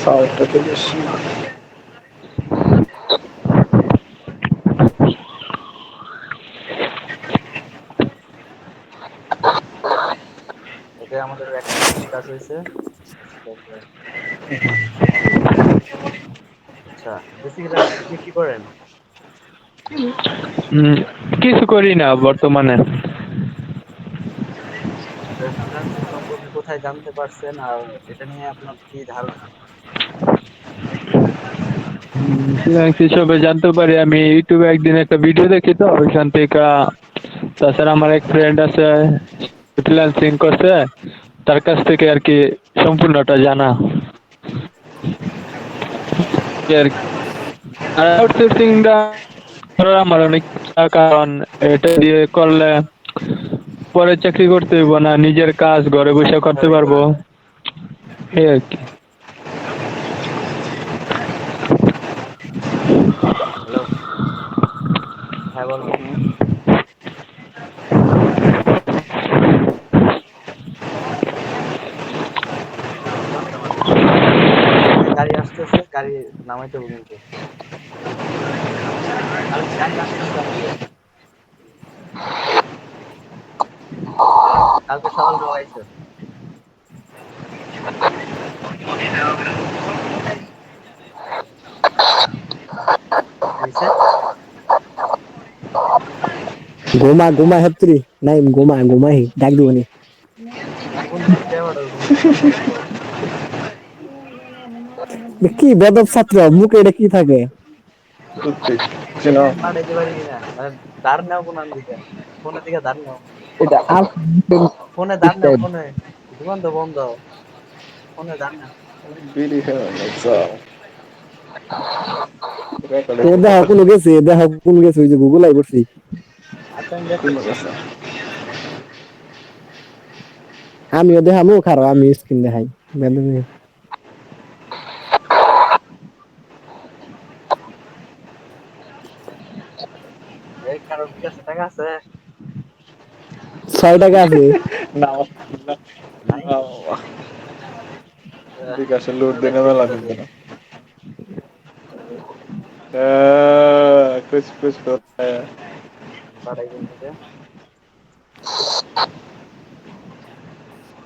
সাউন্ডটা তো বেশি। এটা আমাদের একটা বেশি কাজ হয়েছে। আচ্ছা, বেসিক্যালি আপনি কি করেন? কিছু করি না বর্তমানে। ফ্রিল্যান্সিং সম্পর্কে কোথায় জানতে পারছেন আর এটা নিয়ে আপনার কি ধারণা? ফ্রিল্যান্স হিসেবে জানতে পারি আমি ইউটিউবে একদিন একটা ভিডিও দেখি, তো ওইখান থেকে। তাছাড়া আমার এক ফ্রেন্ড আছে ফ্রিল্যান্সিং করছে, তার কাছ থেকে আর কি সম্পূর্ণটা জানা। আর আউটসোর্সিংটা আমার অনেক ইচ্ছা, কারণ এটা দিয়ে করলে পরে চাকরি করতে হইব না, নিজের কাজ ঘরে বসে করতে পারবো, এই আর কি। হ্যালো, হ্যাঁ বলো। শুনতে পারতেছি না। এই যে গাড়ি আসতেছে, গাড়ি নামাইতে হবে কিন্তু। গাড়ি আসতেছে আমাদের। কালকে সকাল বেলা আইছে। কি হইছে? ঘুমা ঘুমা হেত্রি নাই ঘুমা ঘুমাই ডাক দিবনি। কোন দিকে যাওয়াটা ঘুমাইতে পারবো না তো। কি বেদব ছাত্র মুখে এটা কি থাকে? টুথপিক চিনো? টুথপিক পাঠাইতে পারি কিনা? ধার নাও কোন দিকে? ফোনের দিকে ধার নাও। এটা আর ফোনে ধার নাও, ফোনে। দোকান তো বন্ধ। ফোনে ধার নাও। বিড়ি খেয়ে যাও। রেকর্ড এ দেহ কোনো গেছে এ দেহ কোন গেছে ওই যে গুগল আই করছি। আচ্ছা আমি কোন দেখতেছি। গেছে? আমিও দেখামু খারো আমি স্ক্রিন দেখাই বেদব। এই কারো বিকাশে টাকা আছে? 6 টাকা আছে। না না নাই? না, বিকাশে লোড আমার দেনে কাছে মেলা কত দিন দে? না। कुछ कुछ होता है। পাঠাই দিন থেকে।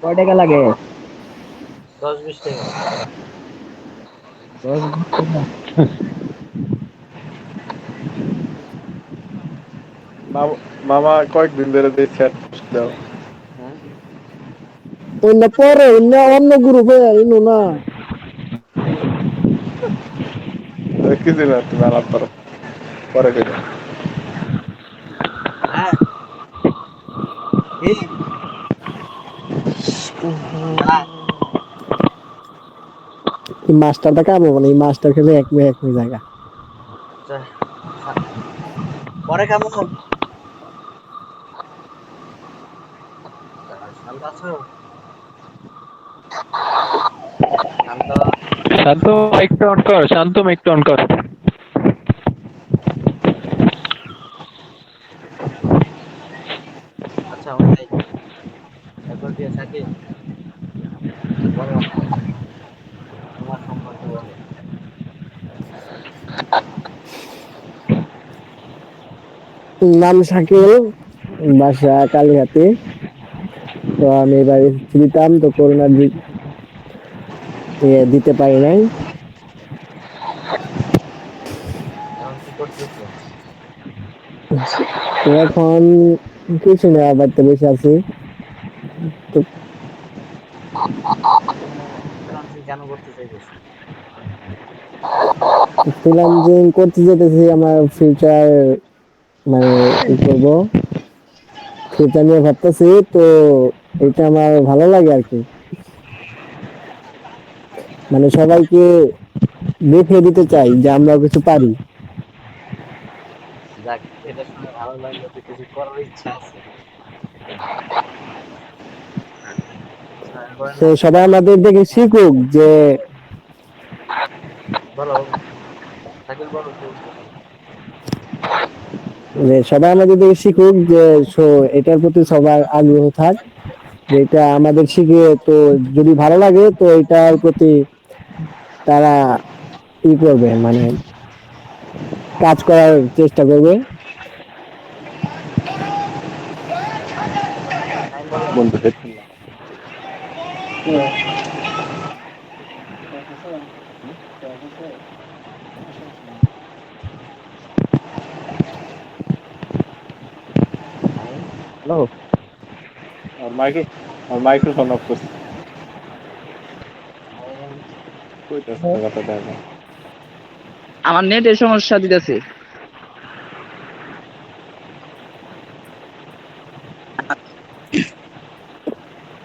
6 টাকা লাগে? 10-20 টাকা। 10 টাকা। মামা কয়েকদিন ধরে দেখছি আর দাও। হ্যাঁ? অন্য পরে অন্য অন্য গ্রুপে ইনো না। কি দিন তুমি আলাপ করো পরে কইরা। হ্যাঁ? কি? হ্যাঁ? এই মাস্টারটা কামো মানে এই মাস্টার খেলে এক মে জায়গা। আচ্ছা, পরে কেমন? শান্ত আছো? শান্ত। শান্ত একটু অন কর, শান্ত একটু অন কর। আচ্ছা ওইটাই। এরপর দিয়ে থাকি। বলো, তোমার সম্পর্কে বলো। নাম শাকিল, বাসা কালীহাতি। তো আমি এবার দিতাম তো করোনার দিতে পারি নাই। এখন কি করতেছো? তো এখন কিছু না বাড়িতে বসে আছি। তো তুমি ফ্রিল্যান্সিং কেন করতে চাইতেছো? ফ্রিল্যান্সিং করতে যেতেছি আমার ফিউচার মানে ই করবো ফিউচার নিয়ে ভাবতেছি তো এটা আমার ভালো লাগে আর কি, মানে সবাইকে দেখিয়ে দিতে চাই যে আমরা কিছু পারি। যাক, এটা শুনে ভালো লাগলো যে কিছু করার ইচ্ছা আছে। আচ্ছা এরপরে তো নামটা সবাই কেন? আমাদের দেখে শিখুক যে বলো, শাকিল বলো কি বলতেছো? সবাই আমাদের দেখে শিখুক যে এটার প্রতি সবার আগ্রহ থাক, যে এটা আমাদের শিখে তো যদি ভালো লাগে তো এটার প্রতি তারা ই করবে, মানে কাজ করার চেষ্টা করবে। টাইম বলেন। বন্ধু হেডফোন লাগা। টাইম হ্যালো, আর মাইক্রোফোন অফ করছি। টাইম কইতাছে তো কথা দেখা। আমার নেটের সমস্যা দিতেছে।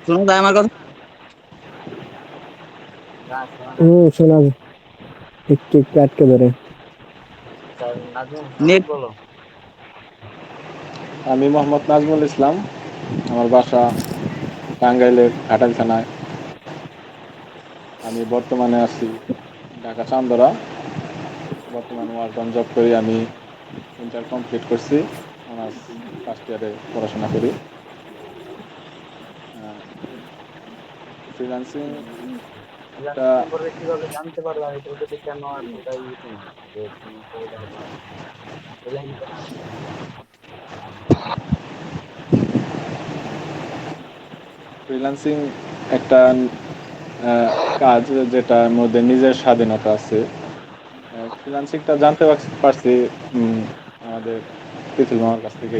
শুনুন ভাই আমার কথা। না শোনা যাচ্ছে। হুম, শোনা একটু একটু আটকে ধরে। আচ্ছা, নাজমুল নেট বলো। আমি মোহাম্মদ নাজমুল ইসলাম। আমার বাসা টাঙ্গাইলের ঘাটাল থানায়। আমি বর্তমানে আছি ঢাকা চান্দরা। বর্তমানে ওয়ার্ক অন জব করি। আমি ইন্টার কমপ্লিট করছি, অনার্স ফার্স্ট ইয়ারে পড়াশোনা করি। ফ্রিল্যান্সিং একটা ফ্রিল্যান্সিং সম্পর্কে কিভাবে জানতে পারবে, আর এটা যদি কেন এতটা ই তোমার যে তুমি করবা বা এই লাইনটা কেন তুমি? ফ্রিল্যান্সিং একটা কাজ যেটার মধ্যে নিজের স্বাধীনতা আছে। ফ্রিল্যান্সিংটা জানতে পারছি আমাদের তিথিল মামার কাছ থেকে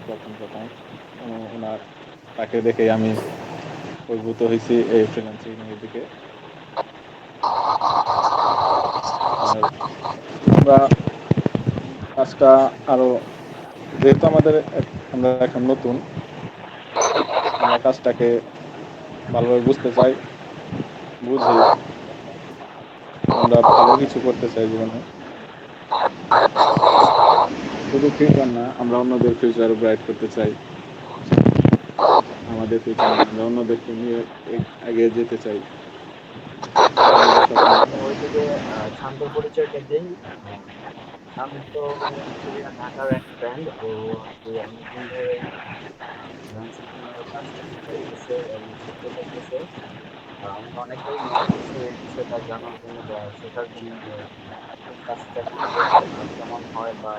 প্রথম প্রথম। ওনার তাকে দেখেই আমি উদ্ভূত হয়েছি এই ফ্রিল্যান্সিং এর দিকে। আর আমরা কাজটা আরো, যেহেতু আমরা এখন নতুন, আমরা কাজটাকে ভালোভাবে বুঝতে চাই, বুঝি আমরা ভালো কিছু করতে চাই জীবনে। শুধু ফিউচার না, আমরা অন্যদের ফিউচার ব্রাইট করতে চাই। আমাদের ফিউচার নিয়ে আমরা অন্যদেরকে নিয়ে এগিয়ে যেতে চাই। এটা আমাদের স্বপ্ন। আমি ওইদিকে শান্তর পরিচয়টা দেই। শান্ত হচ্ছে গিয়ে ঢাকার এক ফ্রেন্ড। ও আর কি অনেকদিন ধরে ফ্রিল্যান্সিং নিয়ে কাজ টাজ করতেছে এবং শিখতে চাইতেছে। আমি অনেকবারই মেসেজ করছি এই বিষয়টা জানার জন্য বা শেখার জন্য যে কোন কাজটা করলে কেমন হয় বা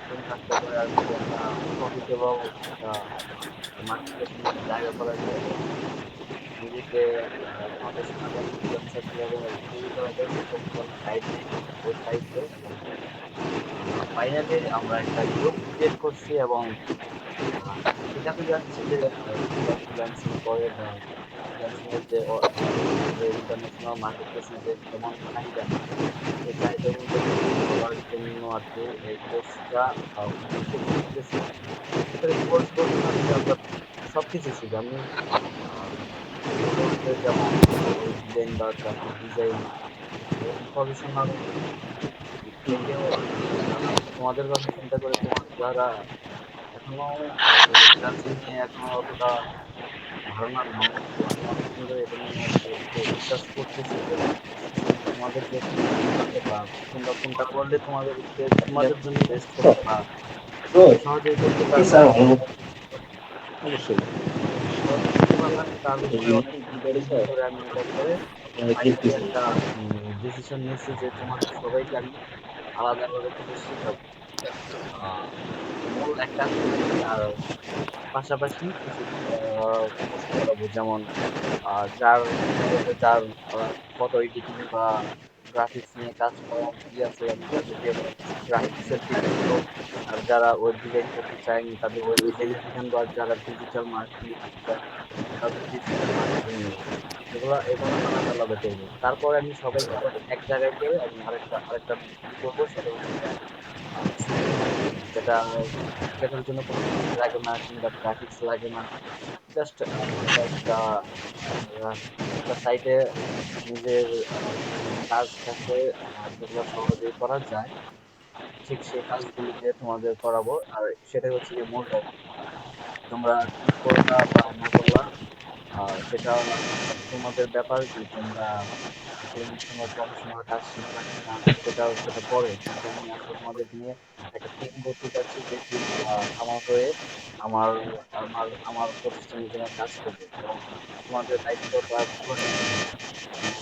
কোন কাজটা করে আর কি একটা প্রফিটেবল একটা মার্কেট প্লেসের মধ্যে জায়গা করা যায় এবং নিজেকে প্রফেশনাল ইনফ্লুয়েন্সার কিভাবে তৈরি করা যায় সেসব অনেক গাইড চাইছে এবং ফাইনালি আমরা একটা গ্রুপ ক্রিয়েট করছি এবং শেখাতে যাচ্ছি যে কিভাবে ফ্রিল্যান্সিং করে বা ফ্রিল্যান্সিং এর যে আমাদের ইন্টারন্যাশনাল মার্কেট প্লেসে যে কেমন চাহিদা, এই চাহিদার মধ্যে ফুলফিল করার জন্য আর কি এই কোর্সটা উদ্বুদ্ধ করতেছি। আসলে কোর্স বলতে না আসলে আমরা সবকিছু শিখি। আমি ফ্রিল্যান্সের যেমন ওয়েব ডিজাইন বা গ্রাফিক ডিজাইন এরকম প্রফেশনাল দিক থেকেও আর কি তোমাদের কথা চিন্তা করে তোমার যারা এখনো ফ্রিল্যান্সিং নিয়ে এখনো অতটা ধারণা নাও, তো আমি অনেকদিন ধরে এটা নিয়ে আর কি একটু রিসার্চ করতেছি যে তোমাদেরকে কোনটা শেখালে বা তোমরা কোনটা করলে তোমাদের জন্য বেস্ট হবে বা তোমরা সহজেই করতে পারবে। অবশ্যই। সহজে করতে পারবে তার উপরে অনেক দিন ধরে আমি এটার পরে ফাইনালি একটা ডিসিশন নিয়েছি যে তোমাদের সবাইকে আমি আলাদাভাবে করে শেখাবো। আহ মূল এক কাজ করছি আর পাশাপাশি কিছু কোর্স করাবো, যেমন যার ভিডিওতে যার ফটো এডিটিং বা গ্রাফিক্স নিয়ে কাজ করার ই আছে আমি তাদেরকে গ্রাফিক্স এর শিখাবো। আর যারা ওয়েব ডিজাইন করতে চায় আমি তাদের ওয়েব ডিজাইন শিখাবো। আর যারা ডিজিটাল মার্কেটিং করতে চায় আমি তাদের ডিজিটাল মার্কেটিং নিব। এভাবে আলাদা আলাদা করবো। তারপরে আমি সবাইকে আবার এক জায়গায় করে আমি আরেকটা ই করবো, সেটা হচ্ছে সিম্পল মার্কেটিং, যেটার জন্য কোনো কোডিং লাগে না কিংবা গ্রাফিক্স লাগে না। জাস্ট তোমরা আহ, একটা সাইটে নিজের কাজ থাকলে যেগুলো সহজেই করা যায় ঠিক সেই কাজগুলিকে তোমাদের করাবো। আর সেটাই হচ্ছে গিয়ে মূল টপিক। তোমরা কি করলা বা না করলা সেটা তোমাদের ব্যাপার, যে তোমরা আসলে কোনো প্রফেশনাল কাজ শিখবা কিনা সেটা পরে। কিন্তু আমি আসলে তোমাদের নিয়ে একটা টিম করতে চাচ্ছি, যে টিম আমার হয়ে আমার আমার প্রতিষ্ঠানের জন্য কাজ করবে এবং তোমাদের দায়িত্বটা পুরোটাই নিবে।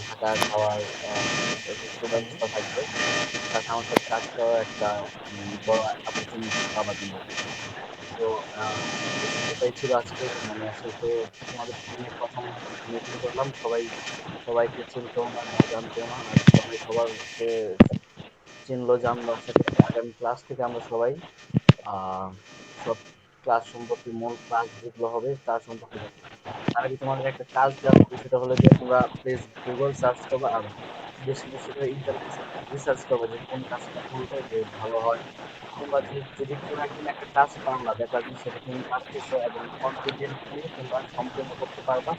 ঢাকা থাকা খাওয়ার সুব্যবস্থা থাকবে, প্লাস আমার সাথে কাজ করার একটা বড় অপরচুনিটি পাবা তোমরা। তো বেসিক এটাই ছিল আজকে, মানে আসলে তো তোমাদের টিমে প্রথম মিটিং করলাম, সবাইকে চিনতেও না বা জানতেও না, আর সবাই সবারকে চিনলো জানলো। আশা করি আগামী ক্লাস থেকে আমরা সবাই আহ সব ক্লাস সম্পর্কে, মূল ক্লাস যেগুলো হবে তার সম্পর্কে জানবো। তার আগে তোমাদের একটা কাজ দেওয়া হবে, সেটা হলো যে তোমরা প্লিজ গুগল সার্চ করবা, আর বেশি বেশি করে ইন্টারনেট রিসার্চ করবা যে কোন কাজটা করলে যে ভালো হয়, কিংবা যদি কোনো একদিন একটা কাজ পারলা, দেখবা যে সেটা তুমি পারতেছো এবং কনফিডেন্টলি তোমরা সম্পূর্ণ করতে পারবা,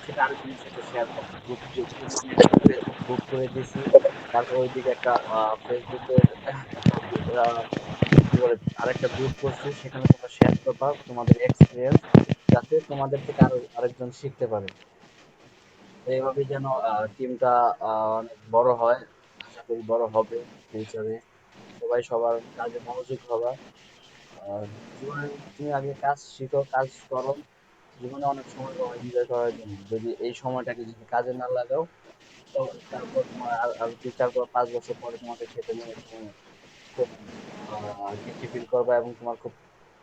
সেটা আরেকজনের সাথে শেয়ার করবা। গ্রুপ, যেহেতু আমি একটা গ্রুপ করে দিছি, তারপর ওইদিকে একটা ফেসবুকের একটা কি বলে আরেকটা গ্রুপ করছি, সেখানে তোমরা শেয়ার করবা তোমাদের এক্সপিরিয়েন্স, যাতে তোমাদের থেকে আরেকজন শিখতে পারে। তো এইভাবে যেন টিমটা অনেক বড় হয়, আশা করি বড় হবে ফিউচারে। সবাই সবার কাজে মনোযোগ হবা। আর জীবনে তুমি আগে কাজ শিখো, কাজ করো, জীবনে অনেক সময় পাবো এনজয় করার জন্য। যদি এই সময়টাকে যদি কাজে না লাগাও, তো তারপর তোমার আর 2, 4, 5 বছর পরে তোমাকে খেতে নিয়ে তুমি খুব গিল্টি ফিল করবা, এবং তোমার খুব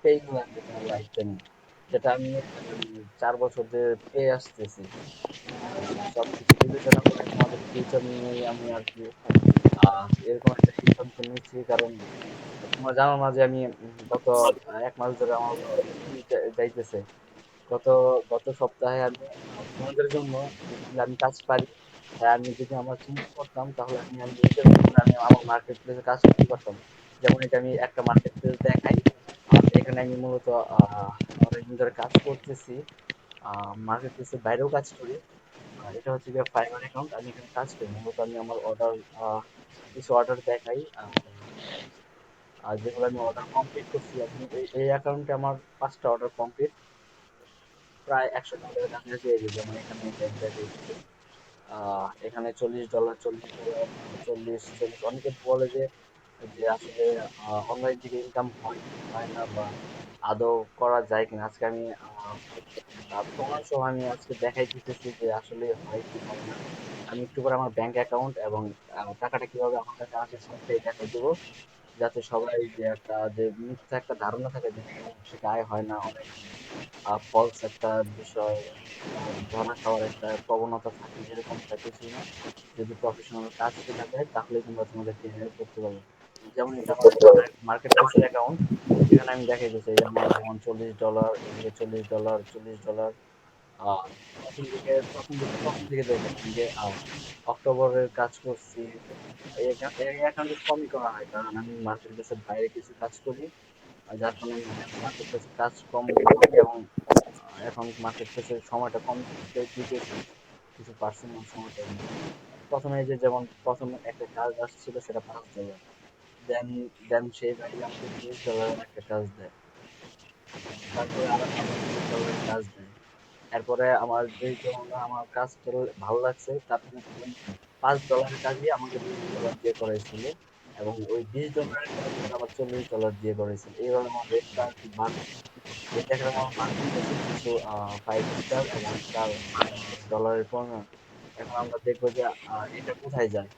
পেইন লাগবে তোমার লাইফটা নিয়ে, যেটা আমি 4 বছর ধরে পেয়ে আসতেছি। সবকিছু বিবেচনা করে তোমাদের ফিউচার নিয়েই আমি আর কি এরকম একটা সিদ্ধান্ত নিচ্ছি। কারণ তোমরা জানো না যে আমি গত 1 মাস ধরে আমার কি যাইতেছে। গত গত সপ্তাহে আমি তোমাদের জন্য যদি আমি কাজ পারি, আমি যদি আমার চিন্তা করতাম, তাহলে আমি নিজের মতন আমি আমার মার্কেট প্লেসে কাজ করতে পারতাম। যেমন এটা আমি একটা মার্কেট প্লেস দেখাই, এখানে আমি মূলত অনেকদিন ধরে কাজ করতেছি, মার্কেট প্লেসের বাইরেও কাজ করি। এটা হচ্ছে গিয়ে ফাইবার অ্যাকাউন্ট, আমি এখানে কাজ করি মূলত। আমি আমার অর্ডার, কিছু অর্ডার দেখাই, আর যেগুলো আমি অর্ডার কমপ্লিট করছি। আমি এই অ্যাকাউন্টে আমার 5টা অর্ডার কমপ্লিট, প্রায় $100 কাছাকাছি হয়ে গেছে। যেমন এখানে দেখাইতেছে, এখানে $40, $40, 40, অনেকে বলে যে যে আসলে অনলাইন থেকে ইনকাম হয় কি হয় না, বা আদৌ করা যায় কিনা। আজকে আমি প্রমাণ সহ আমি আজকে দেখাই দিতেছি যে আসলে হয় কি হয় না। আমি একটু করে আমার ব্যাংক অ্যাকাউন্ট এবং টাকাটা কিভাবে আমার কাছে আসে সবটাই দেখাই দেবো, যাতে সবাই যে একটা যে মিথ্যা একটা ধারণা থাকে যে এখানে থেকে আয় হয় না, অনেক ফলস একটা বিষয়, ধরা খাওয়ার একটা প্রবণতা থাকে, যেরকমটা কিছুই না। যদি প্রফেশনাল কাজ শেখা যায়, তাহলে তোমরা তোমাদের ক্যারিয়ার করতে পারবে। যেমন এটা আমার মার্কেট প্লেসের অ্যাকাউন্ট, এখানে আমি দেখাই দিচ্ছি এই যে আমার যেমন $40, এদিকে $40, $40। আহ প্রথম দিকে দেখেন আমি যে অক্টোবরের কাজ করছি। এই অ্যাকাউন্টে কমই করা হয়, কারণ আমি মার্কেট প্লেসের বাইরে কিছু কাজ করি, আর যার কারণে মার্কেট প্লেসে কাজ কম করি, এবং এখন মার্কেট প্লেসের সময়টা কম দিতেছি, কিছু পার্সোনাল সময়টা এর মধ্যে। প্রথমে এই যে যেমন প্রথম একটা কাজ আসছিল, সেটা $5, দেন দেন সেই ভাই আমাকে $30 একটা কাজ দেয়, তারপরে আবার $30 কাজ দেয়। এরপরে আমার যেই জন্য আমার কাজ করে ভালো লাগছে, তারপরে ওই $5 কাজই আমাকে $20 দিয়ে করাইছিল, এবং ওই $20 কাজ আবার $40 দিয়ে করাইছিল। এইভাবে আমার রেটটা আর কি বাড়ছে। এই দেখেন আমার মার্কেট প্লেসে কিছু 5 স্টার এবং স্টার ডলারের পণ্য। এখন আমরা দেখবো যে এটা কোথায় যায়।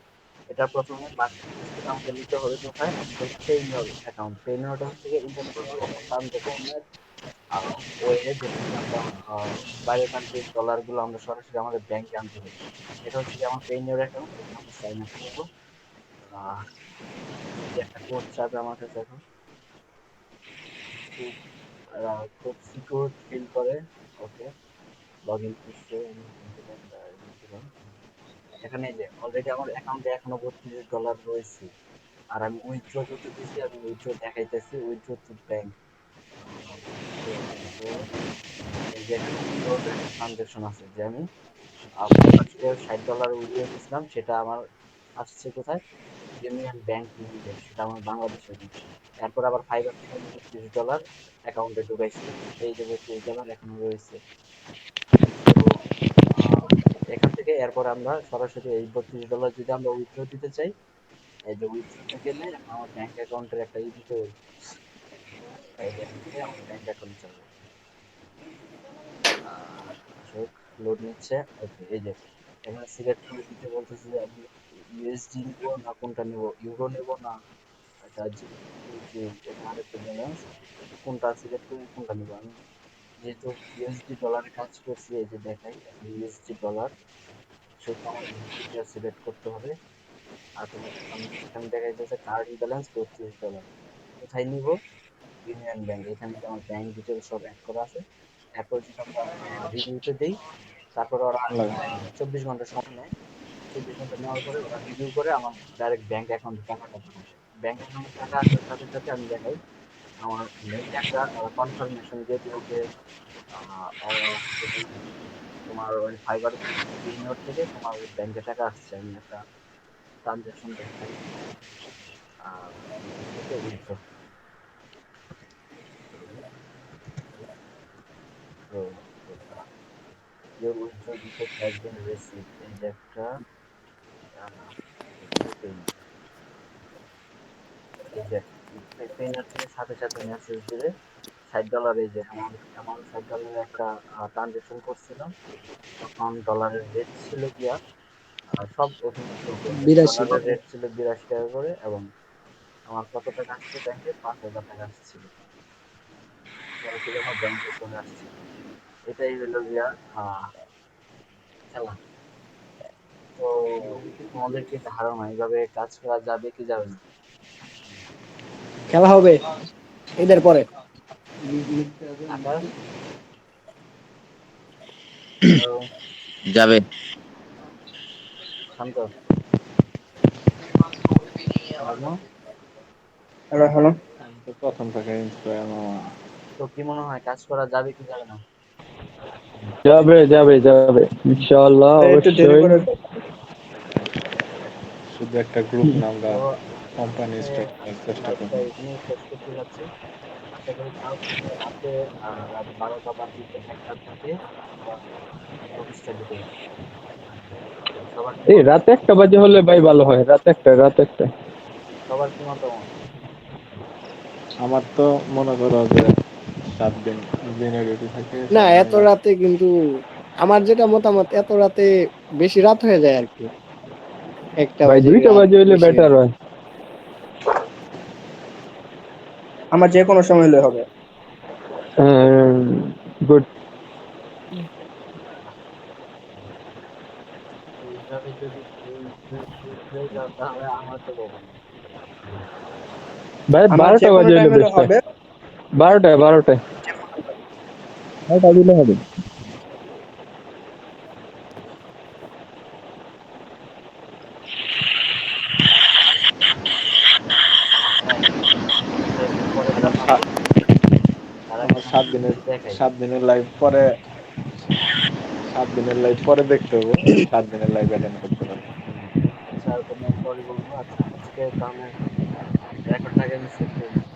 এটা প্রথমে মার্কেট প্লেস থেকে আমাকে নিতে হবে কোথায়, আমাদের পেইনিয়র অ্যাকাউন্ট। পেইনিয়রটা হচ্ছে গিয়ে ইন্টারন্যাশনাল একটা ট্রানজাকশনের ওয়ে, যেটা দিয়ে আমরা বাইরের কান্ট্রির ডলার গুলো আমরা সরাসরি আমাদের ব্যাংকে আনতে পারি। এটা হচ্ছে কি আমার পেইনিয়র অ্যাকাউন্ট, এখানে আমরা সাইন আপ করবো। আহ, এই যে একটা কোড চাবে আমার কাছে এখন, খুব খুব সিকিউর ফিল করে। ওকে, লগ ইন করছে, আমি ইন্টারনেট দিলাম। এখানে এই যে অলরেডি আমার অ্যাকাউন্টে এখনো $32 রয়েছে, আর আমি উইথড্র যত দিছি, আমি উইথড্র দেখাইতেছি, withdraw to bank, withdraw withdraw. এই যে এখানে উইথড্রর একটা ট্রানজাকশন আছে, যে আমি পূর্বাচলে $60 উইথড্র দিয়েছিলাম, সেটা আমার আসছে কোথায়, ইউনিয়ন ব্যাংক লিমিটেড, সেটা আমার বাংলাদেশের ব্যাংক। এরপর আবার ফাইবার থেকে আমি $32 অ্যাকাউন্টে ঢুকাইছিলাম, এই যে $32 এখনো রয়েছে। তো এখান থেকে এরপর আমরা সরাসরি এই $32 যদি আমরা উইথড্র দিতে চাই, এই যে উইথড্রতে গেলে এখন আমার ব্যাংক অ্যাকাউন্টের একটা দিতে হবে। এই যে এখান থেকে আমার ব্যাংক অ্যাকাউন্ট যাবে। আসুক, লোড নিচ্ছে। ওকে, এই যে এখানে সিলেক্ট করে দিতে বলতেছে যে আমি ইউএসডি নিব না কোনটা নিব, ইউরো নিব না এটা জিবিপি, এটা আরেকটা ব্যালেন্স, কোনটা সিলেক্ট করে কোনটা নিব। আমি যেহেতু ইউএসডি ডলারে কাজ করছি, এই যে দেখাই এখানে ইউএসডি ডলার, সেহেতু আমার ইউএসডিটা সিলেক্ট করতে হবে। আর তোমার এখানে দেখা যাচ্ছে কারেন্ট ব্যালেন্স $32। কোথায় নিব? Union bank. এখানে যে আমার ব্যাংক ডিটেলস সব অ্যাড করা আছে। এরপর যদি আমরা রিভিউতে দেই, তারপরে ওরা লাগে। 24 ঘন্টা সময় নেয়। 24 ঘন্টা নেওয়ার পরে ওরা রিভিউ করে আমার ডাইরেক্ট ব্যাংক অ্যাকাউন্টে টাকাটা পাঠায়। ব্যাংক অ্যাকাউন্টে টাকা আসার সাথে সাথে আমি দেখাই আমার মেইল একটা কনফার্মেশন দিয়ে দিই, ওকে তোমার ওই ফাইবার বিনিয়োগ থেকে তোমার ব্যাংকে টাকা আসছে, আমি একটা ট্রানজাকশন দেখাই। এটা হচ্ছে withdraw, your withdraw request has been received, এই যে একটা পেমেন্ট, এই যে পেমেন্টের সাথে সাথে মেসেজ দিবে $60, এই যে অ্যামাউন্ট $60 একটা ট্রানজেকশন করছিলাম, তখন ডলারের রেট ছিল গিয়া সব ওখানে শো করবে। 82। ডলারের রেট ছিল 82 টাকা করে, এবং আমার কত টাকা আসছে ব্যাংকে, $5,000 আসছিল, সরাসরি আমার ব্যাংকে চলে আসছিল। এটাই হলো গিয়া খেলা। তো তোমাদের কি ধারণা এইভাবে কাজ করা যাবে কি যাবে না? খেলা হবে ঈদের পরে। আকাশ, হ্যালো, যাবে। শান্ত, নাজমা, হ্যালো হ্যালো। আমি তো প্রথম থেকে ইন্সপায়ার মামা। তো কি মনে হয় কাজ করা যাবে কি যাবে না? যাবে যাবে যাবে ইনশাআল্লাহ, একটু দেরি অবশ্যই। করে শুধু একটা গ্রুপ না, আমরা তো কোম্পানি আজকে স্টার্ট করার আজকের চেষ্টা লাইভটা করবো। এখানেই শেষ করতে যাচ্ছি। আশা করি কালকে রাতে রাত 12টা বা বিকেল 1টার দিকে আমরা গ্রুপ স্টাডি করবো। তো সবার কি এই মতামত? রাত 1টা বাজে হলে ভাই ভালো হয়, রাত 1টা। সবার কি মতামত? আমার তো মনে করো যে 7 দিন দিনে ডিউটি থাকে, না, 7 দিন এত রাত। রাতে কিন্তু আমার যেটা মতামত, এত রাতে বেশি রাত হয়ে যায় আর কি। 1টা ভাই বাজে 2টা রাত বাজে হইলে বেশি হয়ে বেটার যায়। হয়। আমার যে কোনো সময় হলে হবে। গুড। এইভাবে যদি শেষ হয়ে যাও তাহলে আমার তো বলবো না। ভাই আমার যে 12টা কোনো বাজে টাইম হইলে হলে বেস্ট হয়। হবে। 12টায় 12টা দিলে হবে। আচ্ছা, একটু পরে আমার কথা সা- বলবো। তার আগে আমার সাত তোমাকে দিনের কিছু দেখাই। 7 দিনের লাইভ পরে, 7 দিনের লাইভ পরে দেখতে হবে, 7 দিনের লাইভ অ্যাটেন্ড করতে পারবো। আচ্ছা, তুমি পরে বলবো। আচ্ছা, আজকে তাহলে রেকর্ডটাকে আমি সেভ করে নিচ্ছি।